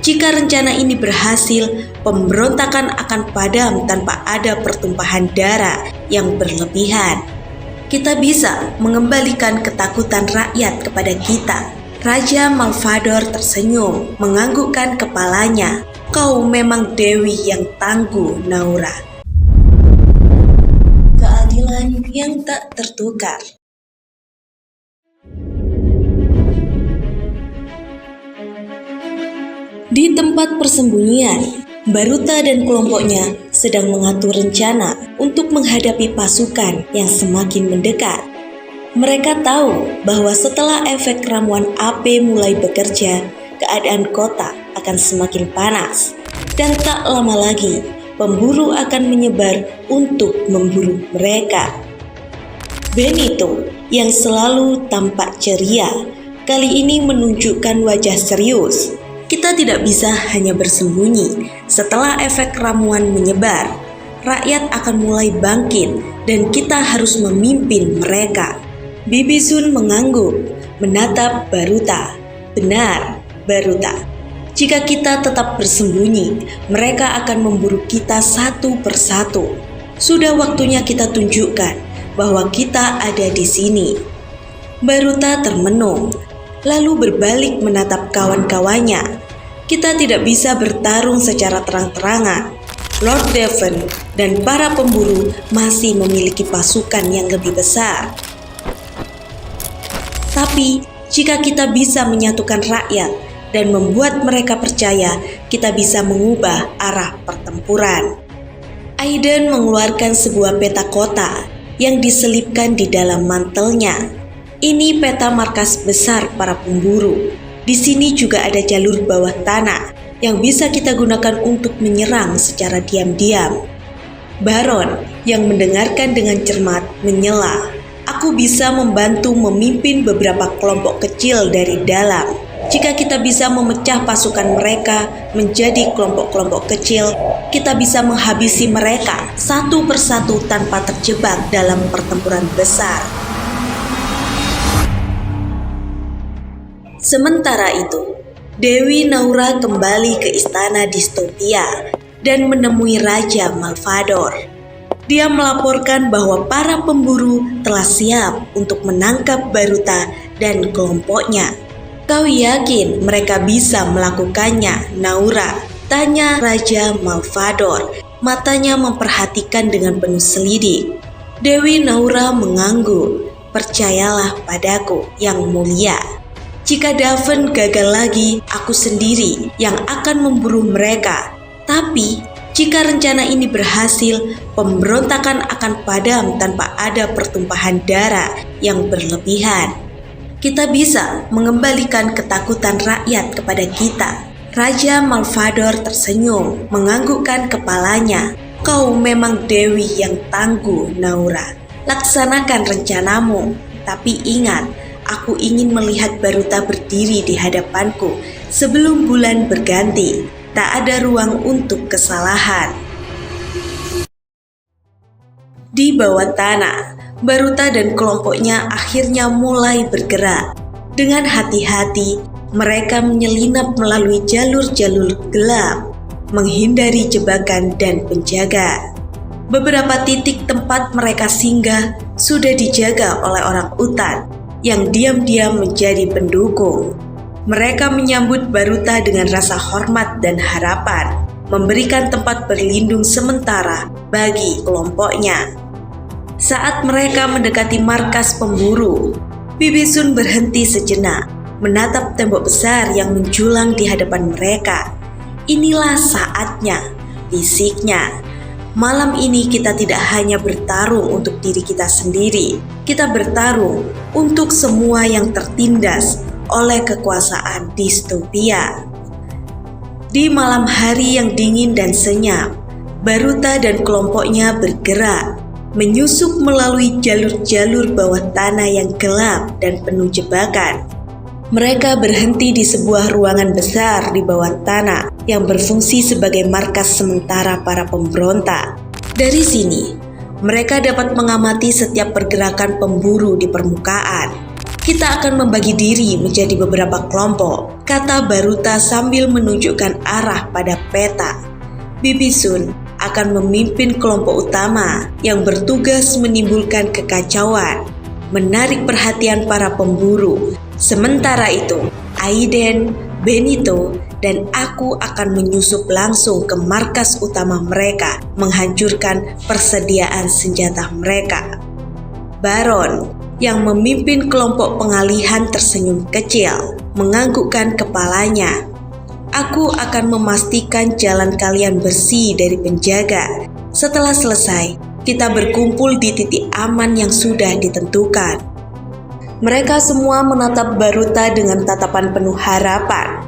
Jika rencana ini berhasil, pemberontakan akan padam tanpa ada pertumpahan darah yang berlebihan. Kita bisa mengembalikan ketakutan rakyat kepada kita. Raja Malvador tersenyum, menganggukkan kepalanya. Kau memang dewi yang tangguh, Naura. Keadilan yang tak tertukar. Di tempat persembunyian, Baruta dan kelompoknya sedang mengatur rencana untuk menghadapi pasukan yang semakin mendekat. Mereka tahu bahwa setelah efek ramuan AP mulai bekerja, keadaan kota akan semakin panas. Dan tak lama lagi, pemburu akan menyebar untuk memburu mereka. Benito yang selalu tampak ceria, kali ini menunjukkan wajah serius. Kita tidak bisa hanya bersembunyi. Setelah efek ramuan menyebar, rakyat akan mulai bangkit dan kita harus memimpin mereka. Bibi Sun mengangguk, menatap Baruta. Benar, Baruta. Jika kita tetap bersembunyi, mereka akan memburu kita satu persatu. Sudah waktunya kita tunjukkan bahwa kita ada di sini. Baruta termenung, lalu berbalik menatap kawan-kawannya. Kita tidak bisa bertarung secara terang-terangan. Lord Devon dan para pemburu masih memiliki pasukan yang lebih besar. Tapi, jika kita bisa menyatukan rakyat dan membuat mereka percaya, kita bisa mengubah arah pertempuran. Aiden mengeluarkan sebuah peta kota yang diselipkan di dalam mantelnya. Ini peta markas besar para pemburu. Di sini juga ada jalur bawah tanah yang bisa kita gunakan untuk menyerang secara diam-diam. Baron yang mendengarkan dengan cermat menyela, "Aku bisa membantu memimpin beberapa kelompok kecil dari dalam. Jika kita bisa memecah pasukan mereka menjadi kelompok-kelompok kecil, kita bisa menghabisi mereka satu persatu tanpa terjebak dalam pertempuran besar." Sementara itu, Dewi Naura kembali ke istana distopia dan menemui Raja Malvador. Dia melaporkan bahwa para pemburu telah siap untuk menangkap Baruta dan kelompoknya. "Kau yakin mereka bisa melakukannya, Naura?" tanya Raja Malvador, matanya memperhatikan dengan penuh selidik. Dewi Naura mengangguk, "Percayalah padaku, Yang Mulia. Jika Devon gagal lagi, aku sendiri yang akan memburu mereka. Tapi, jika rencana ini berhasil, pemberontakan akan padam tanpa ada pertumpahan darah yang berlebihan. Kita bisa mengembalikan ketakutan rakyat kepada kita." Raja Malvador tersenyum, menganggukkan kepalanya. "Kau memang dewi yang tangguh, Naura. Laksanakan rencanamu, tapi ingat, aku ingin melihat Baruta berdiri di hadapanku sebelum bulan berganti. Tak ada ruang untuk kesalahan." Di bawah tanah, Baruta dan kelompoknya akhirnya mulai bergerak. Dengan hati-hati, mereka menyelinap melalui jalur-jalur gelap, menghindari jebakan dan penjaga. Beberapa titik tempat mereka singgah sudah dijaga oleh orang utan yang diam-diam menjadi pendukung. Mereka menyambut Baruta dengan rasa hormat dan harapan, memberikan tempat berlindung sementara bagi kelompoknya. Saat mereka mendekati markas pemburu, Bibi Sun berhenti sejenak, menatap tembok besar yang menjulang di hadapan mereka. "Inilah saatnya," bisiknya. "Malam ini kita tidak hanya bertarung untuk diri kita sendiri, kita bertarung untuk semua yang tertindas oleh kekuasaan distopia." Di malam hari yang dingin dan senyap, Baruta dan kelompoknya bergerak, menyusup melalui jalur-jalur bawah tanah yang gelap dan penuh jebakan. Mereka berhenti di sebuah ruangan besar di bawah tanah yang berfungsi sebagai markas sementara para pemberontak. Dari sini, mereka dapat mengamati setiap pergerakan pemburu di permukaan. Kita akan membagi diri menjadi beberapa kelompok, kata Baruta sambil menunjukkan arah pada peta. Bibi Sun akan memimpin kelompok utama yang bertugas menimbulkan kekacauan, menarik perhatian para pemburu. Sementara itu, Aiden, Benito, dan aku akan menyusup langsung ke markas utama mereka, menghancurkan persediaan senjata mereka. Baron yang memimpin kelompok pengalihan tersenyum kecil, menganggukkan kepalanya. Aku akan memastikan jalan kalian bersih dari penjaga. Setelah selesai, kita berkumpul di titik aman yang sudah ditentukan. Mereka semua menatap Baruta dengan tatapan penuh harapan.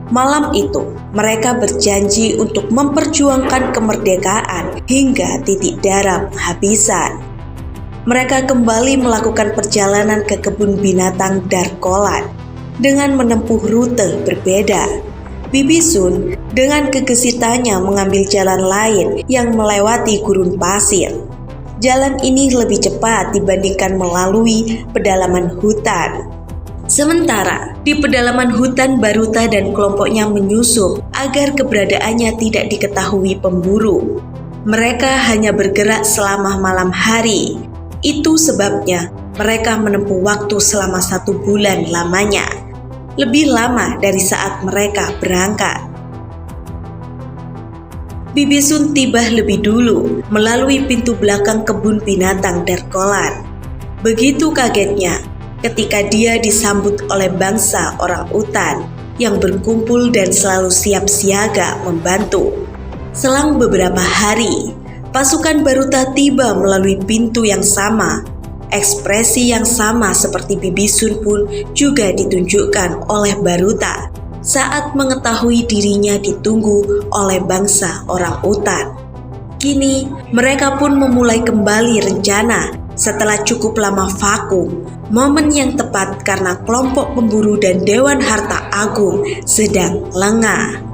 Malam itu, mereka berjanji untuk memperjuangkan kemerdekaan hingga titik darah penghabisan. Mereka kembali melakukan perjalanan ke kebun binatang Darkolan dengan menempuh rute berbeda. Bibi Sun dengan gegesitannya mengambil jalan lain yang melewati gurun pasir. Jalan ini lebih cepat dibandingkan melalui pedalaman hutan. Sementara di pedalaman hutan, Baruta dan kelompoknya menyusup agar keberadaannya tidak diketahui pemburu. Mereka hanya bergerak selama malam hari. Itu sebabnya mereka menempuh waktu selama 1 bulan lamanya, lebih lama dari saat mereka berangkat. Bibi Sun tiba lebih dulu melalui pintu belakang kebun binatang Darkolan. Begitu kagetnya ketika dia disambut oleh bangsa orang utan yang berkumpul dan selalu siap siaga membantu. Selang beberapa hari, pasukan Baruta tiba melalui pintu yang sama. Ekspresi yang sama seperti Bibi Sun pun juga ditunjukkan oleh Baruta saat mengetahui dirinya ditunggu oleh bangsa orang utan. Kini mereka pun memulai kembali rencana setelah cukup lama vakum, momen yang tepat karena kelompok pemburu dan Dewan Harta Agung sedang lengah.